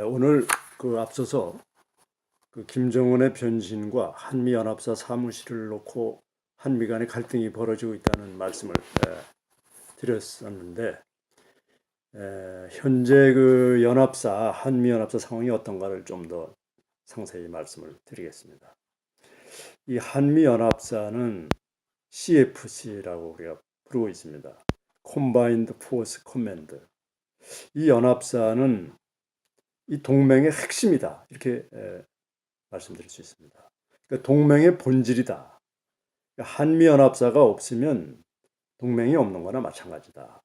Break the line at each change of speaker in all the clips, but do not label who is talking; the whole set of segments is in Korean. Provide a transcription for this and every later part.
오늘 앞서서 김정은의 변신과 한미연합사 사무실을 놓고 한미 간의 갈등이 벌어지고 있다는 말씀을 드렸었는데, 현재 한미연합사 상황이 어떤가를 좀 더 상세히 말씀을 드리겠습니다. 이 한미연합사는 CFC라고 우리가 부르고 있습니다. Combined Force Command. 이 연합사는 이 동맹의 핵심이다, 이렇게 말씀드릴 수 있습니다. 그러니까 동맹의 본질이다. 그러니까 한미연합사가 없으면 동맹이 없는 거나 마찬가지다.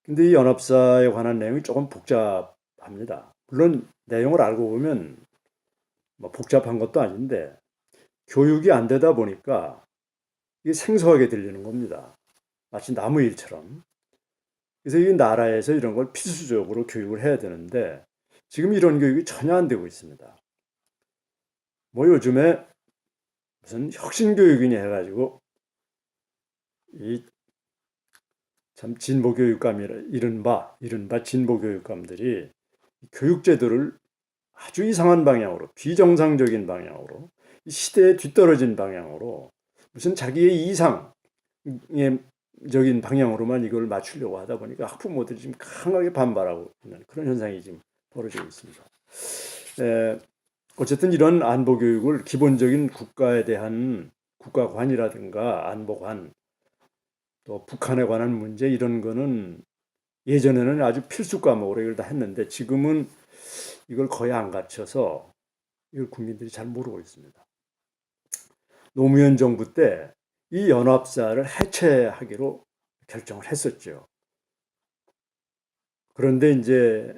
근데 이 연합사에 관한 내용이 조금 복잡합니다. 물론 내용을 알고 보면 뭐 복잡한 것도 아닌데, 교육이 안 되다 보니까 이게 생소하게 들리는 겁니다. 마치 나무일처럼. 그래서 이 나라에서 이런 걸 필수적으로 교육을 해야 되는데, 지금 이런 교육이 전혀 안 되고 있습니다. 뭐 요즘에 무슨 혁신교육이냐 해가지고 이 참 진보교육감이라 이른바 진보교육감들이 교육제도를 아주 이상한 방향으로, 비정상적인 방향으로, 시대에 뒤떨어진 방향으로, 무슨 자기의 이상적인 방향으로만 이걸 맞추려고 하다 보니까 학부모들이 지금 강하게 반발하고 있는 그런 현상이 지금 벌어지고 있습니다. 어쨌든 이런 안보교육을 기본적인 국가에 대한 국가관이라든가 안보관, 또 북한에 관한 문제, 이런 거는 예전에는 아주 필수 과목으로 이걸 다 했는데, 지금은 이걸 거의 안 갖춰서 이걸 국민들이 잘 모르고 있습니다. 노무현 정부 때 이 연합사를 해체하기로 결정을 했었죠. 그런데 이제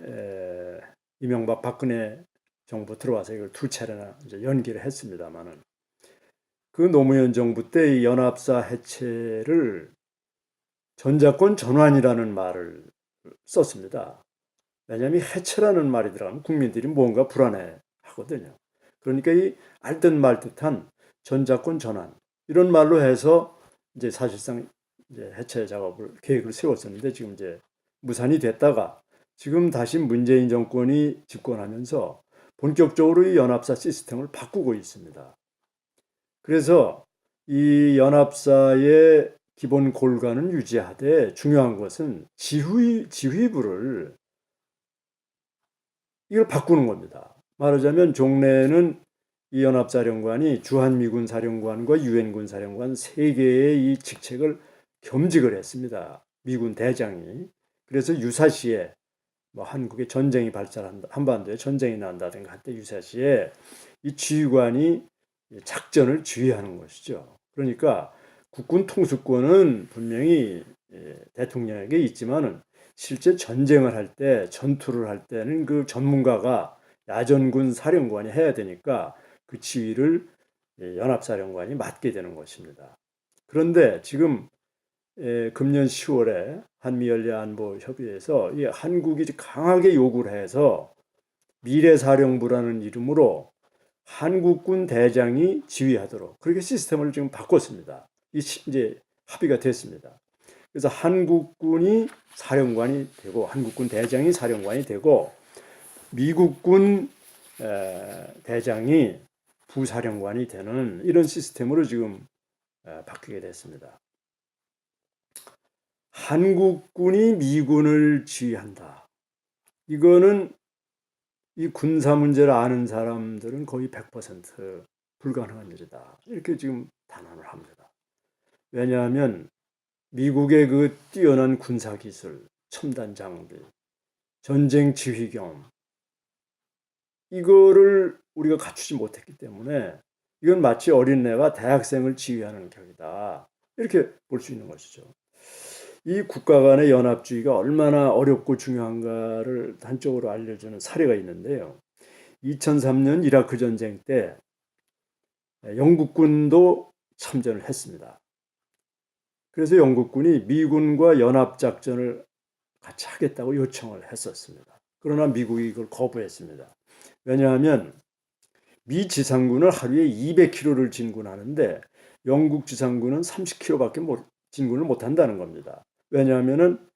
이명박 박근혜 정부 들어와서 이걸 두 차례나 이제 연기를 했습니다만은, 그 노무현 정부 때 이 연합사 해체를 전자권 전환이라는 말을 썼습니다. 왜냐하면 해체라는 말이 들어가면 국민들이 뭔가 불안해 하거든요. 그러니까 이 알듯 말듯한 전자권 전환, 이런 말로 해서 이제 사실상 이제 해체 계획을 세웠었는데, 지금 이제 무산이 됐다가 지금 다시 문재인 정권이 집권하면서 본격적으로 이 연합사 시스템을 바꾸고 있습니다. 그래서 이 연합사의 기본 골간은 유지하되, 중요한 것은 지휘부를 이걸 바꾸는 겁니다. 말하자면 종래에는 이 연합사령관이 주한미군 사령관과 유엔군 사령관 세 개의 이 직책을 겸직을 했습니다. 미군 대장이. 그래서 유사시에 뭐 한국에 전쟁이 발생한다, 한반도에 전쟁이 난다든가 할 때 유사시에 이 지휘관이 작전을 지휘하는 것이죠. 그러니까 국군 통수권은 분명히 대통령에게 있지만은, 실제 전쟁을 할 때, 전투를 할 때는 그 전문가가 야전군 사령관이 해야 되니까 그 지휘를 연합사령관이 맡게 되는 것입니다. 그런데 지금 금년 10월에 한미연례안보협의회에서 이 한국이 강하게 요구를 해서 미래사령부라는 이름으로 한국군 대장이 지휘하도록 그렇게 시스템을 지금 바꿨습니다. 이제 합의가 됐습니다. 그래서 한국군이 사령관이 되고, 한국군 대장이 사령관이 되고, 미국군 대장이 부사령관이 되는 이런 시스템으로 지금 바뀌게 됐습니다. 한국군이 미군을 지휘한다. 이거는 이 군사 문제를 아는 사람들은 거의 100% 불가능한 일이다, 이렇게 지금 단언을 합니다. 왜냐하면 미국의 그 뛰어난 군사 기술, 첨단 장비, 전쟁 지휘경, 이거를 우리가 갖추지 못했기 때문에 이건 마치 어린애가 대학생을 지휘하는 격이다, 이렇게 볼 수 있는 것이죠. 이 국가 간의 연합주의가 얼마나 어렵고 중요한가를 단적으로 알려주는 사례가 있는데요. 2003년 이라크 전쟁 때 영국군도 참전을 했습니다. 그래서 영국군이 미군과 연합작전을 같이 하겠다고 요청을 했었습니다. 그러나 미국이 이걸 거부했습니다. 왜냐하면 미 지상군을 하루에 200km를 진군하는데 영국 지상군은 30km밖에 진군을 못한다는 겁니다. 왜냐하면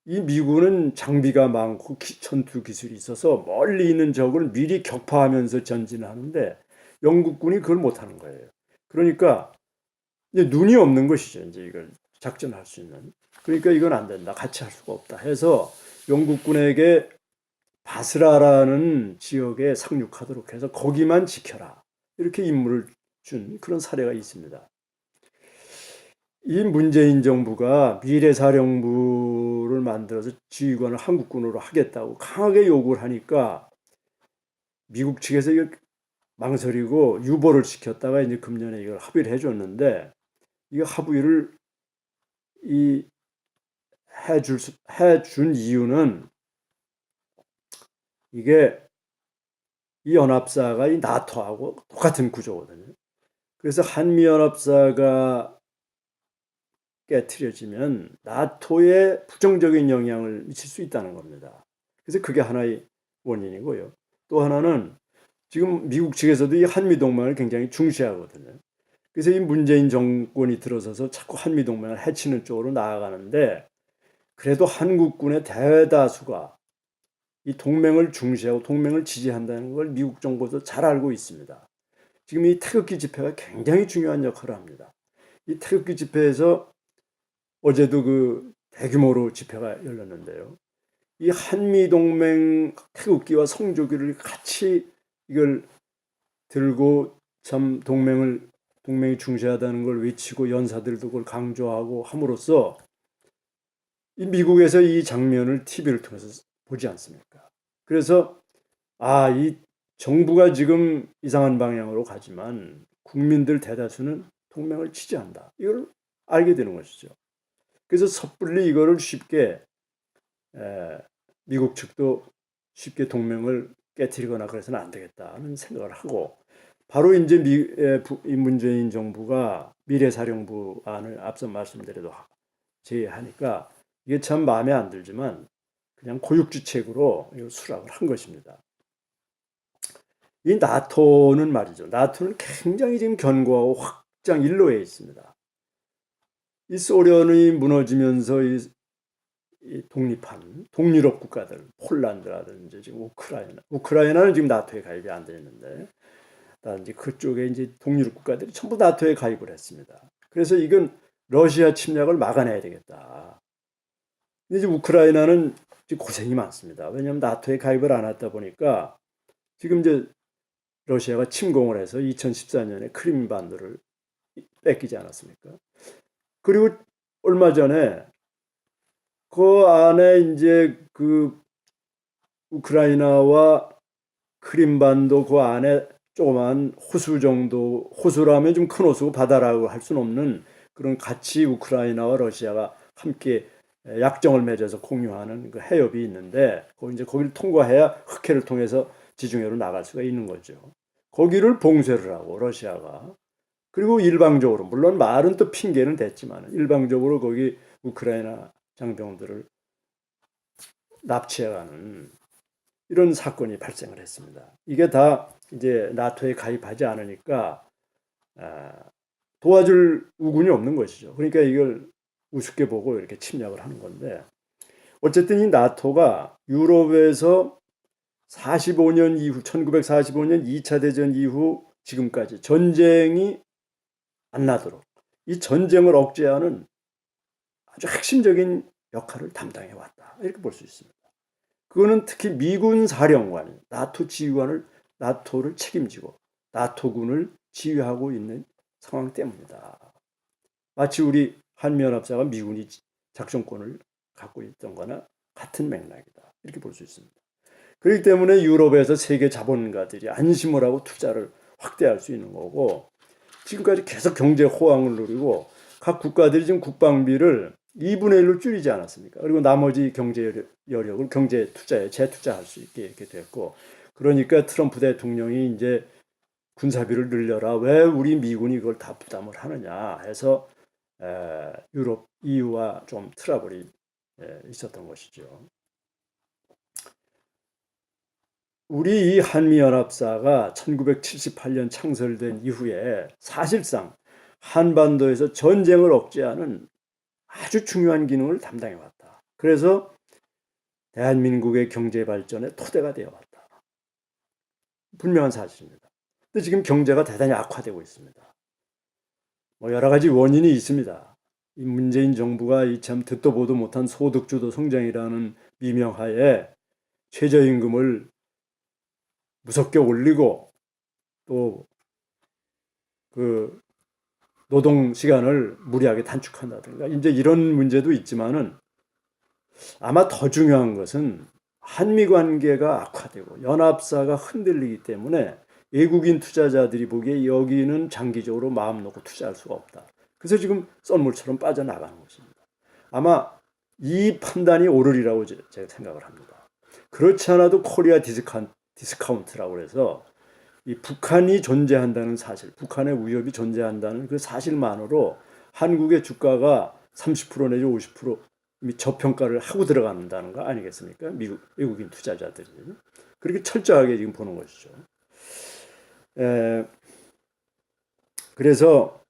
이 미군은 장비가 많고 전투 기술이 있어서 멀리 있는 적을 미리 격파하면서 전진을 하는데 영국군이 그걸 못하는 거예요. 그러니까 이제 눈이 없는 것이죠. 이제 이걸 작전할 수 있는. 그러니까 이건 안 된다. 같이 할 수가 없다. 해서 영국군에게 바스라라는 지역에 상륙하도록 해서 거기만 지켜라. 이렇게 임무를 준 그런 사례가 있습니다. 이 문재인 정부가 미래사령부를 만들어서 지휘관을 한국군으로 하겠다고 강하게 요구를 하니까 미국 측에서 이걸 망설이고 유보를 시켰다가 이제 금년에 이걸 합의를 해줬는데 이 합의를 해준 이유는 이게 이 연합사가 이 나토하고 똑같은 구조거든요. 그래서 한미연합사가 깨트려지면 나토에 부정적인 영향을 미칠 수 있다는 겁니다. 그래서 그게 하나의 원인이고요. 또 하나는 지금 미국 측에서도 이 한미동맹을 굉장히 중시하거든요. 그래서 이 문재인 정권이 들어서서 자꾸 한미동맹을 해치는 쪽으로 나아가는데 그래도 한국군의 대다수가 이 동맹을 중시하고 동맹을 지지한다는 걸 미국 정부도 잘 알고 있습니다. 지금 이 태극기 집회가 굉장히 중요한 역할을 합니다. 이 태극기 집회에서 어제도 그 대규모로 집회가 열렸는데요. 이 한미동맹 태극기와 성조기를 같이 이걸 들고 참 동맹이 중시하다는 걸 외치고 연사들도 그걸 강조하고 함으로써 이 미국에서 이 장면을 TV를 통해서 보지 않습니까? 그래서 이 정부가 지금 이상한 방향으로 가지만 국민들 대다수는 동맹을 지지한다. 이걸 알게 되는 것이죠. 그래서 섣불리 이거를 쉽게 미국 측도 쉽게 동맹을 깨트리거나 그래서는 안 되겠다는 생각을 하고 바로 이제 문재인 정부가 미래사령부 안을 앞서 말씀드려도 제의하니까 이게 참 마음에 안 들지만 그냥 고육지책으로 수락을 한 것입니다. 이 나토는 말이죠. 나토는 굉장히 지금 견고하고 확장 일로에 있습니다. 이 소련이 무너지면서 이 독립한 동유럽 국가들, 폴란드라든지 지금 우크라이나는 지금 나토에 가입이 안 돼 있는데, 이제 그쪽에 이제 동유럽 국가들이 전부 나토에 가입을 했습니다. 그래서 이건 러시아 침략을 막아내야 되겠다. 이제 우크라이나는 고생이 많습니다. 왜냐하면 나토에 가입을 안 했다 보니까 지금 이제 러시아가 침공을 해서 2014년에 크림반도를 뺏기지 않았습니까? 그리고 얼마 전에 그 안에 이제 그 우크라이나와 크림반도 그 안에 조그만 호수 정도, 호수라면 좀 큰 호수고 바다라고 할 수는 없는 그런 같이 우크라이나와 러시아가 함께 약정을 맺어서 공유하는 그 해협이 있는데 거기를 통과해야 흑해를 통해서 지중해로 나갈 수가 있는 거죠. 거기를 봉쇄를 하고 러시아가 그리고 일방적으로 물론 말은 또 핑계는 됐지만 일방적으로 거기 우크라이나 장병들을 납치해가는 이런 사건이 발생을 했습니다. 이게 다 이제 나토에 가입하지 않으니까 도와줄 우군이 없는 것이죠. 그러니까 이걸 우습게 보고 이렇게 침략을 하는 건데 어쨌든 이 나토가 유럽에서 45년 이후 1945년 2차 대전 이후 지금까지 전쟁이 안 나도록 이 전쟁을 억제하는 아주 핵심적인 역할을 담당해 왔다. 이렇게 볼 수 있습니다. 그거는 특히 미군 사령관이 나토 지휘관을 나토를 책임지고 나토군을 지휘하고 있는 상황 때문이다. 마치 우리 한미연합사가 미군이 작전권을 갖고 있던 거나 같은 맥락이다. 이렇게 볼 수 있습니다. 그렇기 때문에 유럽에서 세계 자본가들이 안심을 하고 투자를 확대할 수 있는 거고 지금까지 계속 경제 호황을 누리고 각 국가들이 지금 국방비를 2분의 1로 줄이지 않았습니까? 그리고 나머지 경제 여력을 경제 투자에 재투자할 수 있게 이렇게 됐고 그러니까 트럼프 대통령이 이제 군사비를 늘려라. 왜 우리 미군이 이걸 다 부담을 하느냐 해서 유럽 EU와 좀 트러블이 있었던 것이죠. 우리 이 한미연합사가 1978년 창설된 이후에 사실상 한반도에서 전쟁을 억제하는 아주 중요한 기능을 담당해 왔다. 그래서 대한민국의 경제 발전의 토대가 되어왔다. 분명한 사실입니다. 근데 지금 경제가 대단히 악화되고 있습니다. 뭐 여러 가지 원인이 있습니다. 이 문재인 정부가 이 참 듣도 보도 못한 소득주도 성장이라는 미명하에 최저임금을 무섭게 올리고 또 그 노동 시간을 무리하게 단축한다든가 이제 이런 문제도 있지만은 아마 더 중요한 것은 한미 관계가 악화되고 연합사가 흔들리기 때문에 외국인 투자자들이 보기에 여기는 장기적으로 마음 놓고 투자할 수가 없다. 그래서 지금 썰물처럼 빠져나가는 것입니다. 아마 이 판단이 옳으리라고 제가 생각을 합니다. 그렇지 않아도 코리아 디스카운트라고 해서 이 북한이 존재한다는 사실, 북한의 위협이 존재한다는 그 사실만으로 한국의 주가가 30% 내지 50% 이미 저평가를 하고 들어간다는 거 아니겠습니까? 외국인 투자자들이. 그렇게 철저하게 지금 보는 것이죠. 그래서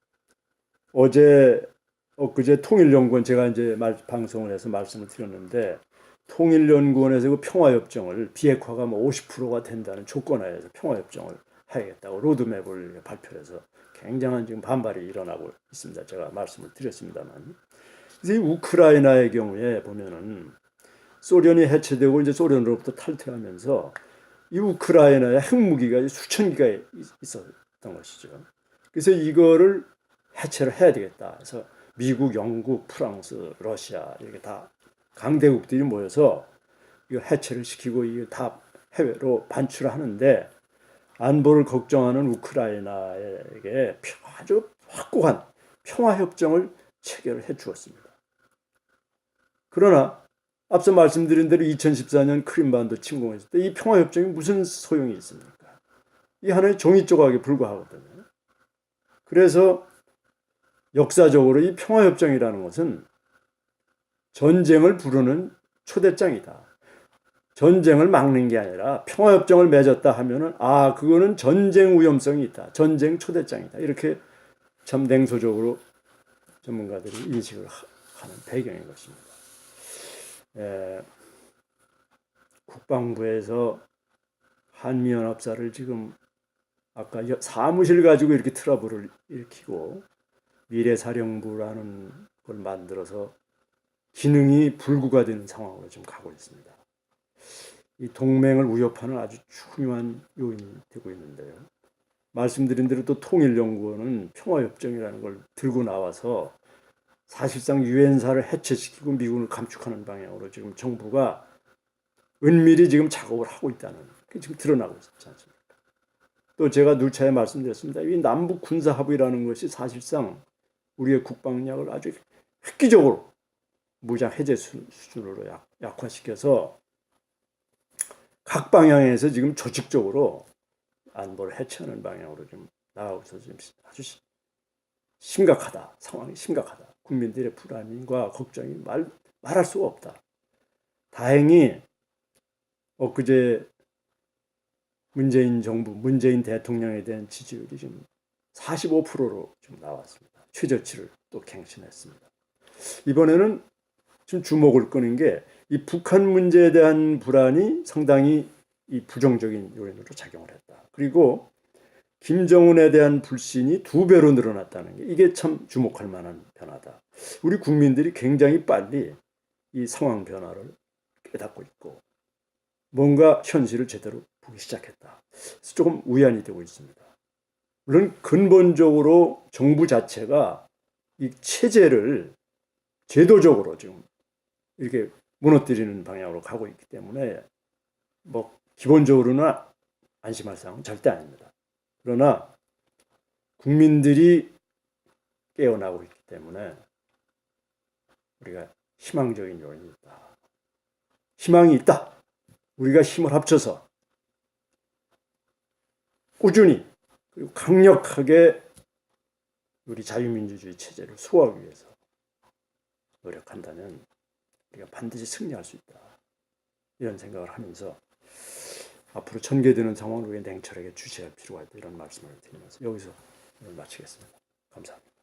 엊그제 통일연구원 제가 이제 방송을 해서 말씀을 드렸는데 통일연구원에서 그 평화협정을 비핵화가 뭐 50%가 된다는 조건하에서 평화협정을 하겠다고 로드맵을 발표해서 굉장한 지금 반발이 일어나고 있습니다. 제가 말씀을 드렸습니다만. 그래서 이 우크라이나의 경우에 보면은 소련이 해체되고 이제 소련으로부터 탈퇴하면서 이 우크라이나에 핵무기가 수천 기가 있었던 것이죠. 그래서 이거를 해체를 해야 되겠다. 그래서 미국, 영국, 프랑스, 러시아 이렇게 다 강대국들이 모여서 이거 해체를 시키고 이게 다 해외로 반출하는데 안보를 걱정하는 우크라이나에게 아주 확고한 평화협정을 체결해 주었습니다. 그러나 앞서 말씀드린 대로 2014년 크림반도 침공했을 때 이 평화협정이 무슨 소용이 있습니까? 이 하나의 종이 조각에 불과하거든요. 그래서 역사적으로 이 평화협정이라는 것은 전쟁을 부르는 초대장이다. 전쟁을 막는 게 아니라 평화협정을 맺었다 하면은 그거는 전쟁 위험성이 있다. 전쟁 초대장이다. 이렇게 참 냉소적으로 전문가들이 인식을 하는 배경인 것입니다. 국방부에서 한미연합사를 지금 아까 사무실 가지고 이렇게 트러블을 일으키고 미래사령부라는 걸 만들어서 기능이 불구가되는 상황으로 지금 가고 있습니다. 이 동맹을 위협하는 아주 중요한 요인이 되고 있는데요. 말씀드린 대로 또 통일연구원은 평화협정이라는 걸 들고 나와서 사실상 유엔사를 해체시키고 미군을 감축하는 방향으로 지금 정부가 은밀히 지금 작업을 하고 있다는 게 지금 드러나고 있지 않습니까? 또 제가 누차에 말씀드렸습니다. 이 남북 군사 합의라는 것이 사실상 우리의 국방력을 아주 획기적으로 무장 해제 수준으로 약화시켜서 각 방향에서 지금 조직적으로 안보를 해체하는 방향으로 좀 나가고 있어서 지금 아주 심각하다. 상황이 심각하다. 국민들의 불안과 걱정이 말할 수가 없다. 다행히 엊그제 문재인 정부, 문재인 대통령에 대한 지지율이 지금 45%로 좀 나왔습니다. 최저치를 또 갱신했습니다. 이번에는 좀 주목을 끄는 게 이 북한 문제에 대한 불안이 상당히 이 부정적인 요인으로 작용을 했다. 그리고 김정은에 대한 불신이 2배로 늘어났다는 게 이게 참 주목할 만한 변화다. 우리 국민들이 굉장히 빨리 이 상황 변화를 깨닫고 있고 뭔가 현실을 제대로 보기 시작했다. 그래서 조금 우연이 되고 있습니다. 물론 근본적으로 정부 자체가 이 체제를 제도적으로 지금 이렇게 무너뜨리는 방향으로 가고 있기 때문에 뭐 기본적으로는 안심할 상황은 절대 아닙니다. 그러나 국민들이 깨어나고 있기 때문에 우리가 희망적인 요인이 있다. 희망이 있다. 우리가 힘을 합쳐서 꾸준히 그리고 강력하게 우리 자유민주주의 체제를 수호하기 위해서 노력한다면 우리가 반드시 승리할 수 있다. 이런 생각을 하면서 앞으로 전개되는 상황을 우리가 냉철하게 주시할 필요가 있다. 이런 말씀을 드리면서 여기서 마치겠습니다. 감사합니다.